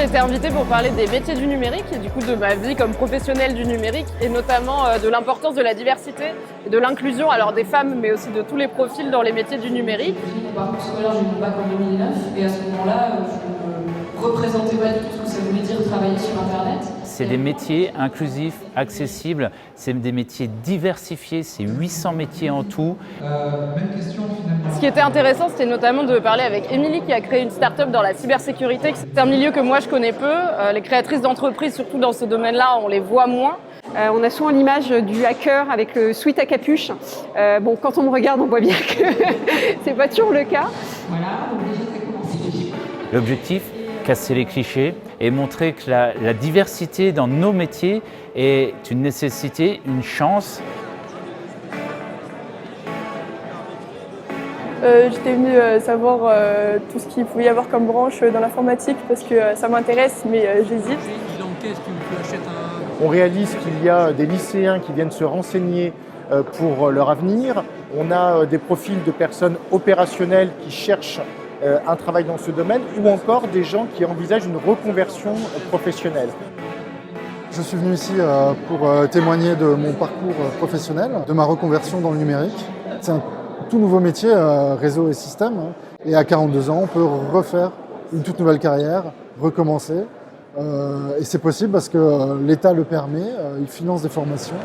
été invitée pour parler des métiers du numérique et du coup de ma vie comme professionnelle du numérique et notamment de l'importance de la diversité et de l'inclusion, alors des femmes mais aussi de tous les profils dans les métiers du numérique. Par contre, scolaire, j'ai eu mon bac en 2009 et à ce moment-là, je ne représentais pas du tout ce que ça voulait dire travailler sur Internet. C'est des métiers inclusifs, accessibles, c'est des métiers diversifiés, c'est 800 métiers en tout. Même question finalement. Ce qui était intéressant, c'était notamment de parler avec Émilie qui a créé une start-up dans la cybersécurité. C'est un milieu que moi je connais peu. Les créatrices d'entreprises, surtout dans ce domaine-là, on les voit moins. On a souvent l'image du hacker avec le sweat à capuche. Quand on me regarde, on voit bien que c'est pas toujours le cas. Voilà, donc déjà ça commence. L'objectif, casser les clichés et montrer que la diversité dans nos métiers est une nécessité, une chance. J'étais venue savoir tout ce qu'il pouvait y avoir comme branche dans l'informatique parce que ça m'intéresse, mais j'hésite. On réalise qu'il y a des lycéens qui viennent se renseigner pour leur avenir. On a des profils de personnes opérationnelles qui cherchent un travail dans ce domaine ou encore des gens qui envisagent une reconversion professionnelle. Je suis venu ici pour témoigner de mon parcours professionnel, de ma reconversion dans le numérique. C'est un tout nouveau métier, réseau et système. Et à 42 ans, on peut refaire une toute nouvelle carrière, recommencer. Et c'est possible parce que l'État le permet, il finance des formations.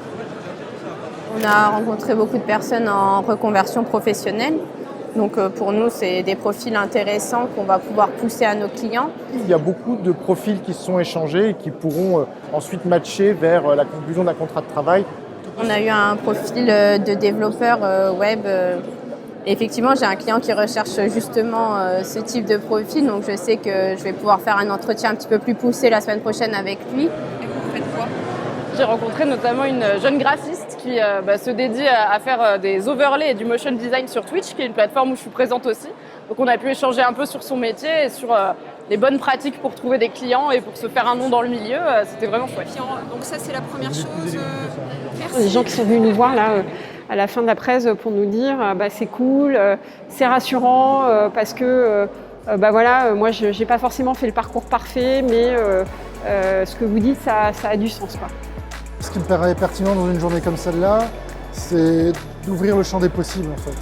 On a rencontré beaucoup de personnes en reconversion professionnelle. Donc pour nous, c'est des profils intéressants qu'on va pouvoir pousser à nos clients. Il y a beaucoup de profils qui se sont échangés et qui pourront ensuite matcher vers la conclusion d'un contrat de travail. On a eu un profil de développeur web. Effectivement, j'ai un client qui recherche justement ce type de profil, donc je sais que je vais pouvoir faire un entretien un petit peu plus poussé la semaine prochaine avec lui. Et vous faites quoi? J'ai rencontré notamment une jeune graphiste qui se dédie à faire des overlays et du motion design sur Twitch, qui est une plateforme où je suis présente aussi. Donc on a pu échanger un peu sur son métier et sur les bonnes pratiques pour trouver des clients et pour se faire un nom dans le milieu. C'était vraiment chouette. Donc ça, c'est la première chose. Les gens qui sont venus nous voir là, à la fin de la presse pour nous dire c'est cool, c'est rassurant parce que moi je n'ai pas forcément fait le parcours parfait, mais ce que vous dites, ça a du sens, quoi. Ce qui me paraît pertinent dans une journée comme celle-là, c'est d'ouvrir le champ des possibles en fait.